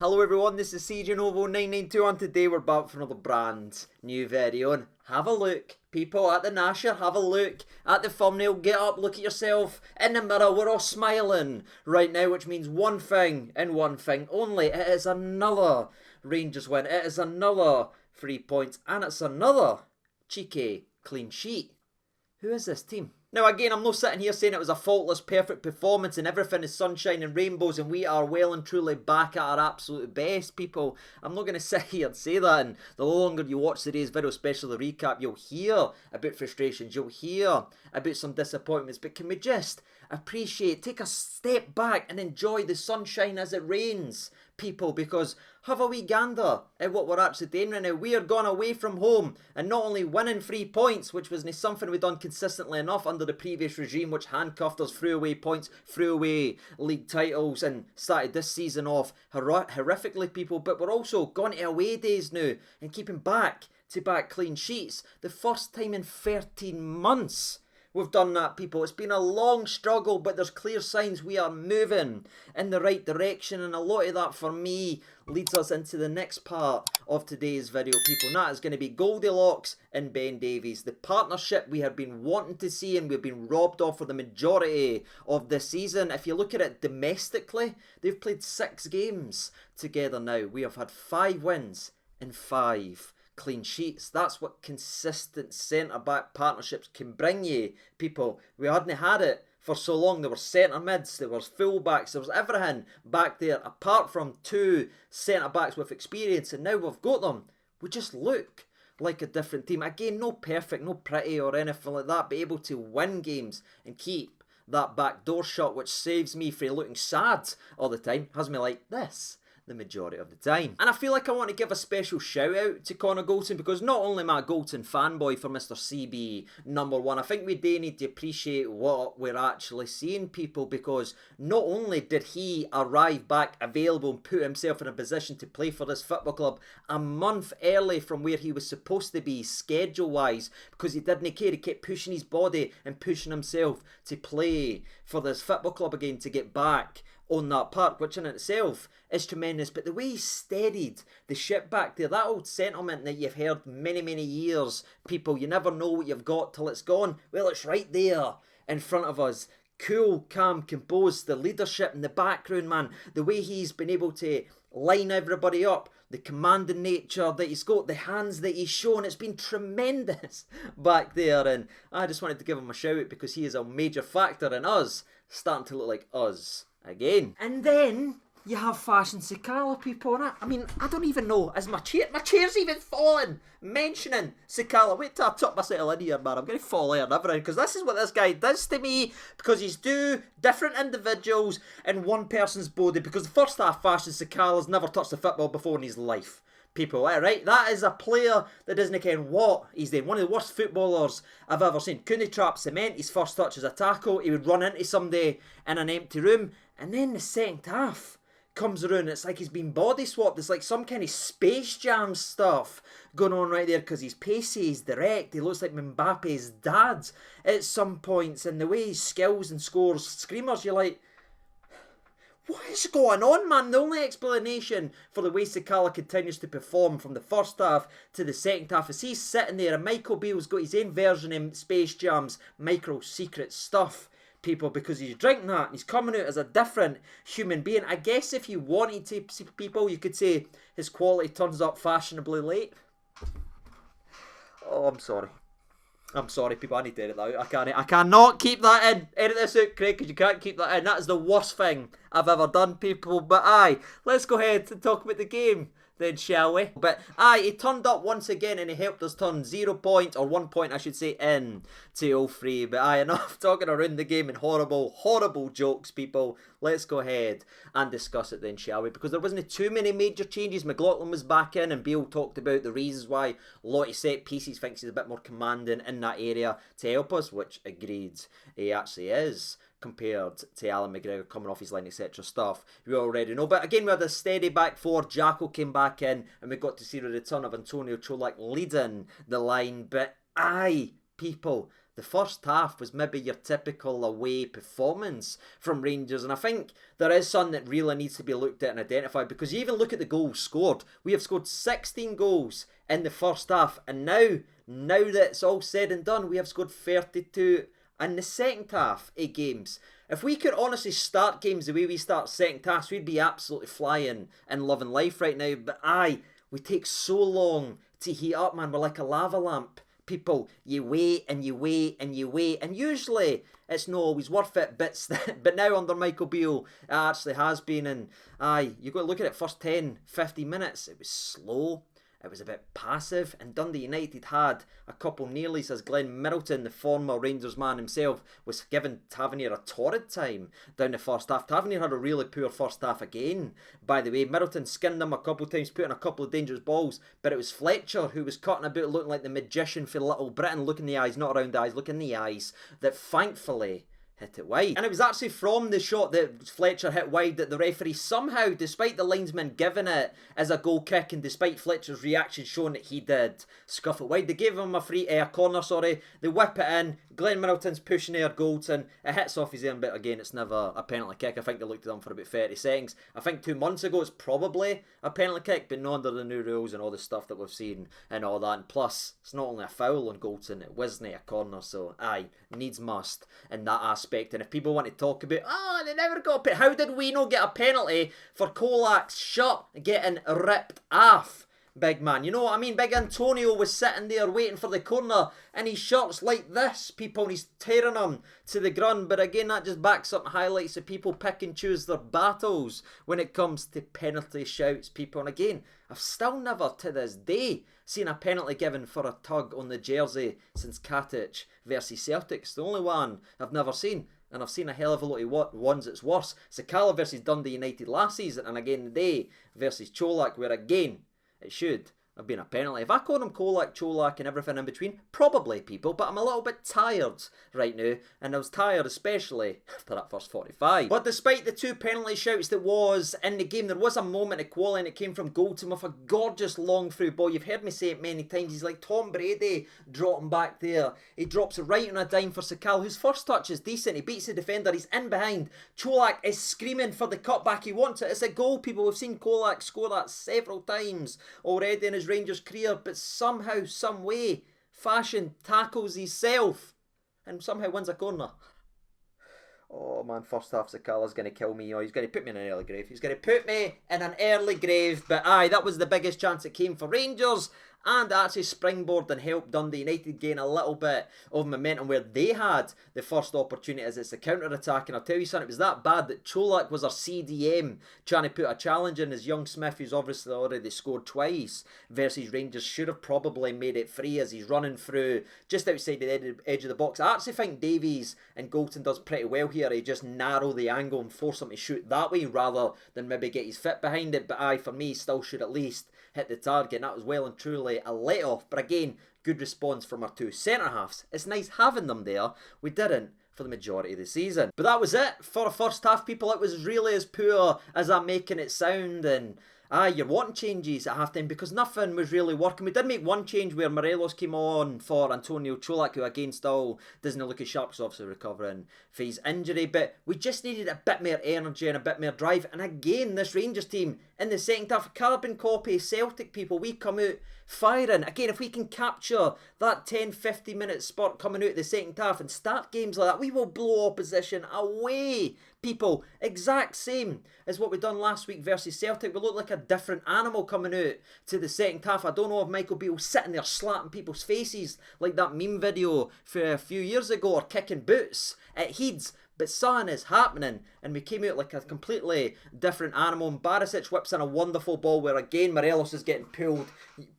Hello everyone, this is CJ Novo 992 and today we're back for another brand new video. And have a look, people, at the Nasher, have a look at the thumbnail, get up, look at yourself in the mirror. We're all smiling right now, which means one thing and one thing only. It is another Rangers win, it is another 3 points, and it's another cheeky clean sheet. Who is this team? Now again, I'm not sitting here saying it was a faultless, perfect performance and everything is sunshine and rainbows and we are well and truly back at our absolute best, people. I'm not going to sit here and say that, and the longer you watch today's video, especially the recap, you'll hear about frustrations, you'll hear about some disappointments, but can we just appreciate, take a step back and enjoy the sunshine as it rains, people, because have a wee gander at what we're actually doing right now. We are gone away from home and not only winning 3 points, which wasn't something we'd done consistently enough under the previous regime, which handcuffed us, threw away points, threw away league titles and started this season off horrifically, people, but we're also gone to away days now and keeping back-to-back clean sheets. The first time in 13 months we've done that, people. It's been a long struggle, but there's clear signs we are moving in the right direction, and a lot of that for me leads us into the next part of today's video, people. And that is going to be Goldilocks and Ben Davies, the partnership we have been wanting to see and we've been robbed of for the majority of this season. If you look at it domestically, they've played 6 games together now. We have had 5 wins and 5 clean sheets. That's what consistent centre-back partnerships can bring you, people. We hadn't had it for so long. There were centre mids, there was full-backs, there was everything back there apart from 2 centre-backs with experience, and now we've got them. We just look like a different team. Again, no perfect, no pretty or anything like that, but able to win games and keep that back door shut, which saves me from looking sad all the time, has me like this the majority of the time. And I feel like I want to give a special shout out to Connor Goldson, because not only am I a Goldson fanboy for Mr. CB #1, I think we do need to appreciate what we're actually seeing, people, because not only did he arrive back available and put himself in a position to play for this football club a month early from where he was supposed to be schedule wise, because he didn't care, he kept pushing his body and pushing himself to play for this football club again, to get back on that park, which in itself is tremendous. But the way he steadied the ship back there, that old sentiment that you've heard many years, people, you never know what you've got till it's gone. Well, it's right there in front of us. Cool, calm, composed, the leadership in the background, man, the way he's been able to line everybody up, the commanding nature that he's got, the hands that he's shown, it's been tremendous back there. And I just wanted to give him a shout out because he is a major factor in us starting to look like us again. And then you have Fashion Sakala, people, and I mean, I don't even know, is my chair's even falling mentioning Sakala. Wait till I tuck myself in here, man, I'm going to fall in and everything, because this is what this guy does to me, because he's 2 different individuals in one person's body, because the first half Fashion Sakala's never touched a football before in his life. People, right? That is a player that doesn't care what he's doing. One of the worst footballers I've ever seen. Couldn't trap cement. His first touch is a tackle. He would run into somebody in an empty room. And then the second half comes around. It's like he's been body swapped. It's like some kind of Space Jam stuff going on right there, because he's pacey, he's direct. He looks like Mbappe's dad at some points. And the way he skills and scores screamers, you're like, what is going on, man? The only explanation for the way Sakala continues to perform from the first half to the second half is he's sitting there and Michael Beale's got his own version of Space Jam's micro secret stuff, people, because he's drinking that and he's coming out as a different human being. I guess if you wanted to, people, you could say his quality turns up fashionably late. Oh, I'm sorry. I'm sorry, people, I need to edit that out. I cannot keep that in. Edit this out, Craig, because you can't keep that in. That is the worst thing I've ever done, people. But aye, let's go ahead and talk about the game then, shall we? But aye, he turned up once again and he helped us turn 0 point, or 1 point I should say, in to 0-3. But aye, enough talking around the game and horrible jokes, people. Let's go ahead and discuss it then, shall we? Because there wasn't too many major changes. McLaughlin was back in and Beale talked about the reasons why a lot of set pieces thinks he's a bit more commanding in that area to help us, which agreed he actually is, compared to Alan McGregor coming off his line, etc. stuff we already know. But again, we had a steady back four. Jacko came back in and we got to see the return of Antonio Cholak leading the line. But aye, people, the first half was maybe your typical away performance from Rangers, and I think there is something that really needs to be looked at and identified, because you even look at the goals scored. We have scored 16 goals in the first half, and now that it's all said and done, we have scored 32 in the second half of games. If we could honestly start games the way we start second halves, we'd be absolutely flying and loving life right now. But we take so long to heat up, man. We're like a lava lamp. People, you wait and you wait and you wait, and usually it's not always worth it, but now under Michael Beale it actually has been. And you've got to look at it, first 10-15 minutes it was slow, it was a bit passive, and Dundee United had a couple nearlies as Glenn Middleton, the former Rangers man himself, was giving Tavernier a torrid time down the first half. Tavernier had a really poor first half again, by the way. Middleton skinned him a couple of times, put in a couple of dangerous balls, but it was Fletcher who was cutting about looking like the magician for Little Britain, look in the eyes, not around the eyes, look in the eyes, that thankfully hit it wide. And it was actually from the shot that Fletcher hit wide that the referee somehow, despite the linesman giving it as a goal kick and despite Fletcher's reaction showing that he did scuff it wide, they gave him a corner, they whip it in, Glenn Middleton's pushing there, Goldson, it hits off his arm, but again it's never a penalty kick. I think they looked at him for about 30 seconds. I think 2 months ago it's probably a penalty kick, but not under the new rules and all the stuff that we've seen and all that. And plus, it's not only a foul on Goldson, it wasn't a corner, so needs must in that aspect. And if people want to talk about, they never got a penalty, how did we not get a penalty for Kolak's shirt getting ripped off? Big man, you know what I mean? Big Antonio was sitting there waiting for the corner and his shirt's like this, people, and he's tearing them to the ground. But again, that just backs up and highlights that people pick and choose their battles when it comes to penalty shouts, people. And again, I've still never to this day seen a penalty given for a tug on the jersey since Katic versus Celtic. It's the only one I've never seen. And I've seen a hell of a lot of ones that's worse. Sakala versus Dundee United last season, and again today versus Cholak, where again it should have been a penalty. If I called him Kolak, Cholak and everything in between, probably, people, but I'm a little bit tired right now, and I was tired especially after that first 45. But despite the 2 penalty shouts that was in the game, there was a moment of quality, and it came from Goldson with a gorgeous long through ball. You've heard me say it many times, he's like Tom Brady dropping back there. He drops it right on a dime for Sakala, whose first touch is decent. He beats the defender, he's in behind. Cholak is screaming for the cutback, he wants it. It's a goal, people. We've seen Kolak score that several times already in his Rangers career, but somehow, some way, fashion tackles himself and somehow wins a corner. Oh man, first half Sakala's going to kill me. He's going to put me in an early grave. He's going to put me in an early grave. But that was the biggest chance that came for Rangers, and actually springboard and helped Dundee United gain a little bit of momentum where they had the first opportunity as it's a counter-attack. And I'll tell you something, it was that bad that Cholak was our CDM trying to put a challenge in, as young Smith, who's obviously already scored twice versus Rangers, should have probably made it free as he's running through just outside the edge of the box. I actually think Davies and Goldson does pretty well here. He just narrow the angle and force him to shoot that way rather than maybe get his fit behind it. But for me, still should at least hit the target, and that was well and truly a let-off. But again, good response from our 2 centre-halves. It's nice having them there. We didn't for the majority of the season. But that was it for a first half, people. It was really as poor as I'm making it sound, and you're wanting changes at half-time because nothing was really working. We did make one change where Morelos came on for Antonio Cholak, who again still doesn't look as sharp, so obviously recovering for his injury, but we just needed a bit more energy and a bit more drive. And again, this Rangers team in the second half, carbon copy Celtic, people, we come out firing. Again, if we can capture that 10-15 minute spot coming out the second half and start games like that, we will blow opposition away, people. Exact same as what we done last week versus Celtic. We look like a different animal coming out to the second half. I don't know if Michael Beale sitting there slapping people's faces like that meme video for a few years ago, or kicking boots at Heeds, but something is happening, and we came out like a completely different animal. And Barisic whips in a wonderful ball where again Morelos is getting pulled,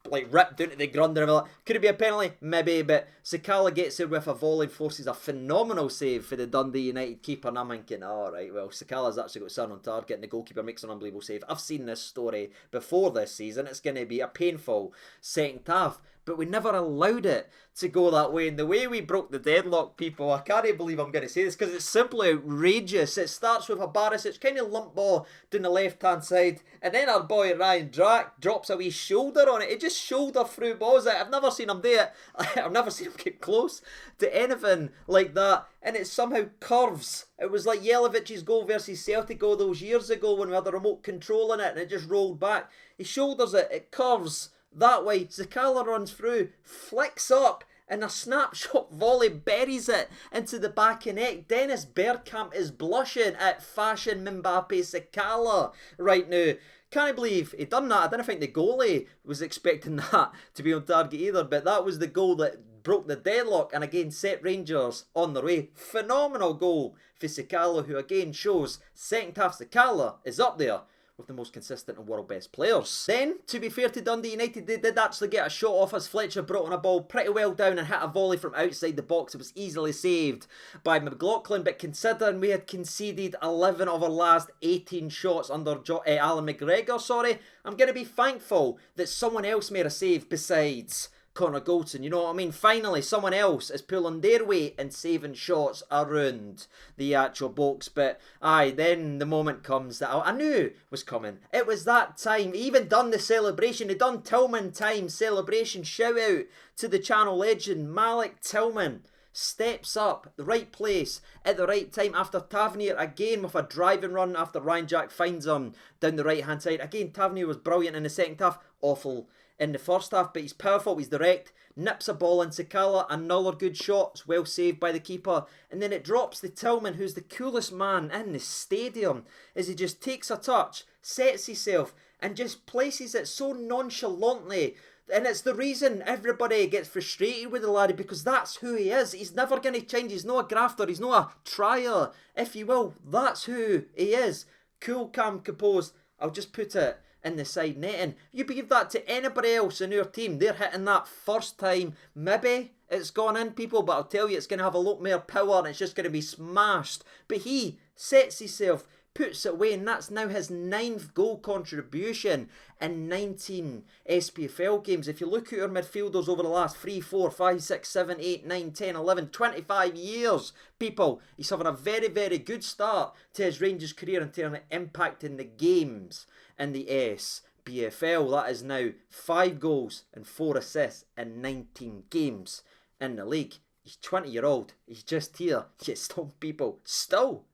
like ripped down to the ground and everything. Could it be a penalty? Maybe, but Sakala gets there with a volley and forces a phenomenal save for the Dundee United keeper. And I'm thinking, alright, well, Sakala's actually got son on target and the goalkeeper makes an unbelievable save. I've seen this story before this season. It's going to be a painful second half. but we never allowed it to go that way. And the way we broke the deadlock, people, I can't believe I'm going to say this because it's simply outrageous. It starts with a Barisic kind of lump ball down the left-hand side, and then our boy Ryan Drack drops a wee shoulder on it. It just shoulder through balls. I've never seen him do it. I've never seen him get close to anything like that, and it somehow curves. It was like Jelovic's goal versus Celtic all those years ago when we had the remote control in it, and it just rolled back. He shoulders it, it curves that way. Sakala runs through, flicks up, and a snapshot volley buries it into the back of net. Dennis Bergkamp is blushing at fashion Mbappe Sakala right now. Can't believe he done that. I didn't think the goalie was expecting that to be on target either, but that was the goal that broke the deadlock and again set Rangers on their way. Phenomenal goal for Sakala, who again shows second half Sakala is up there with the most consistent and world best players. Then, to be fair to Dundee United, they did actually get a shot off as Fletcher brought on a ball pretty well down and hit a volley from outside the box. It was easily saved by McLaughlin, but considering we had conceded 11 of our last 18 shots under Alan McGregor, I'm going to be thankful that someone else made a save besides Connor Goldson, you know what I mean? Finally, someone else is pulling their weight and saving shots around the actual box. But aye, then the moment comes that I knew was coming. It was that time. He even done the celebration. He done Tillman time celebration. Shout out to the channel legend Malik Tillman. Steps up, the right place at the right time after Tavernier again with a driving run after Ryan Jack finds him down the right hand side. Again, Tavernier was brilliant in the second half, awful in the first half, but he's powerful, he's direct, nips a ball in Sakala, another good shot, it's well saved by the keeper, and then it drops to Tillman, who's the coolest man in the stadium, as he just takes a touch, sets himself, and just places it so nonchalantly. And it's the reason everybody gets frustrated with the laddie, because that's who he is. He's never going to change. He's not a grafter. He's not a trier, if you will. That's who he is. Cool, calm, composed. I'll just put it in the side netting. You give that to anybody else in your team, they're hitting that first time. Maybe it's gone in, people, but I'll tell you, it's going to have a lot more power and it's just going to be smashed. But he sets himself, puts it away, and that's now his 9th goal contribution in 19 SPFL games. If you look at our midfielders over the last 3, 4, 5, 6, 7, 8, 9, 10, 11, 25 years, people, he's having a very, very good start to his Rangers career in terms of impacting the games in the SPFL. That is now 5 goals and 4 assists in 19 games in the league. He's 20-year-old. He's just here. Yet some people still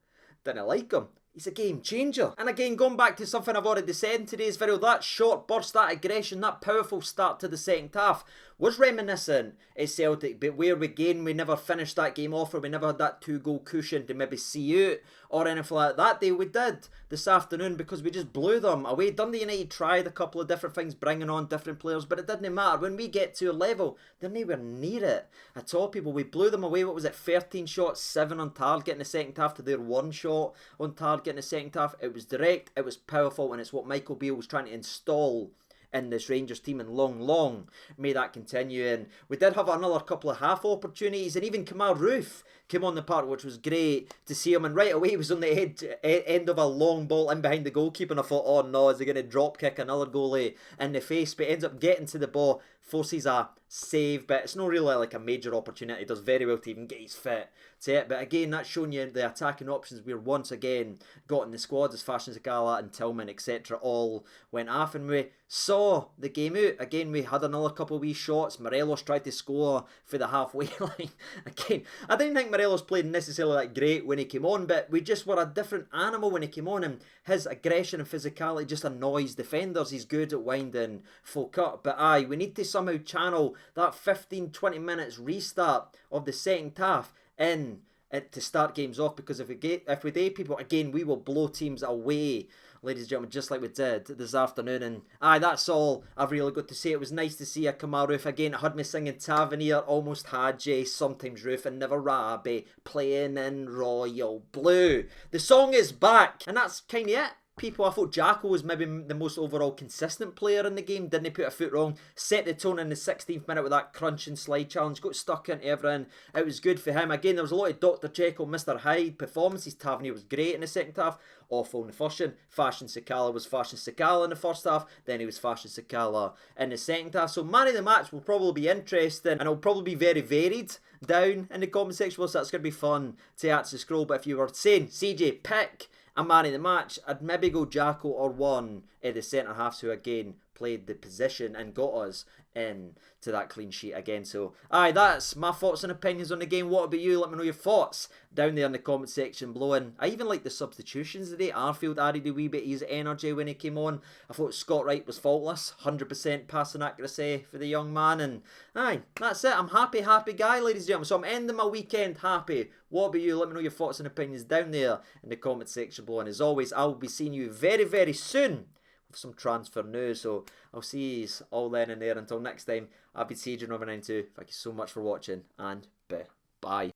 didn't like him. He's a game changer. And again, going back to something I've already said in today's video, that short burst, that aggression, that powerful start to the second half was reminiscent at Celtic, but where we never finished that game off, or we never had that 2-goal cushion to maybe see out or anything like that. That day we did this afternoon because we just blew them away. Dundee United tried a couple of different things, bringing on different players, but it didn't matter. When we get to a level, they're nowhere near it at all, people. We blew them away. What was it? 13 shots, 7 on target in the second half to their 1 shot on target in the second half. It was direct, it was powerful, and it's what Michael Beale was trying to install in this Rangers team, and long may that continue. And we did have another couple of half opportunities, and even Kamal Roof came on the park, which was great to see him, and right away he was on the end of a long ball in behind the goalkeeper, and I thought, oh no, is he going to drop kick another goalie in the face? But ends up getting to the ball, forces a save, but it's not really like a major opportunity. He does very well to even get his fit to it. But again, that's showing you the attacking options we're once again got in the squad, as Fashion Sakala and Tillman, etc. all went off, and we saw the game out. Again, we had another couple of wee shots. Morelos tried to score for the halfway line. Again, I didn't think Morelos played necessarily that great when he came on, but we just were a different animal when he came on, and his aggression and physicality just annoys defenders. He's good at winding folk up. But aye, we need to somehow channel that 15-20 minutes restart of the second half in it to start games off, because if we do, people, again, we will blow teams away, ladies and gentlemen, just like we did this afternoon. And aye, that's all I've really got to say. It was nice to see a Kamal Roof again. It had me singing Tavernier, Almost Hadji, Sometimes Roof, and Never Rabbi, playing in Royal Blue. The song is back, and that's kind of it. people. I thought Jacko was maybe the most overall consistent player in the game. Didn't he put a foot wrong? Set the tone in the 16th minute with that crunch and slide challenge. Got stuck into everything. It was good for him. Again, there was a lot of Dr. Jekyll, Mr. Hyde performances. Tavernier was great in the second half. Awful in the first one. Fashion Sakala was Fashion Sakala in the first half. Then he was Fashion Sakala in the second half. So man of the match will probably be interesting. And it'll probably be very varied down in the comment section. So that's going to be fun to actually scroll. But if you were saying, CJ, pick a man of the match, I'd maybe go Jacko or one of the centre halves who again played the position and got us in to that clean sheet again. So aye, that's my thoughts and opinions on the game. What about you? Let me know your thoughts down there in the comment section below. And I even like the substitutions today. Arfield added a wee bit of his energy when he came on. I thought Scott Wright was faultless, 100% passing accuracy for the young man. And aye, that's it. I'm happy guy, ladies and gentlemen. So I'm ending my weekend happy. What about you? Let me know your thoughts and opinions down there in the comment section below. And as always, I'll be seeing you very, very soon with some transfer news. So I'll see you all then and there. Until next time, I've been CJ92. Thank you so much for watching and bye.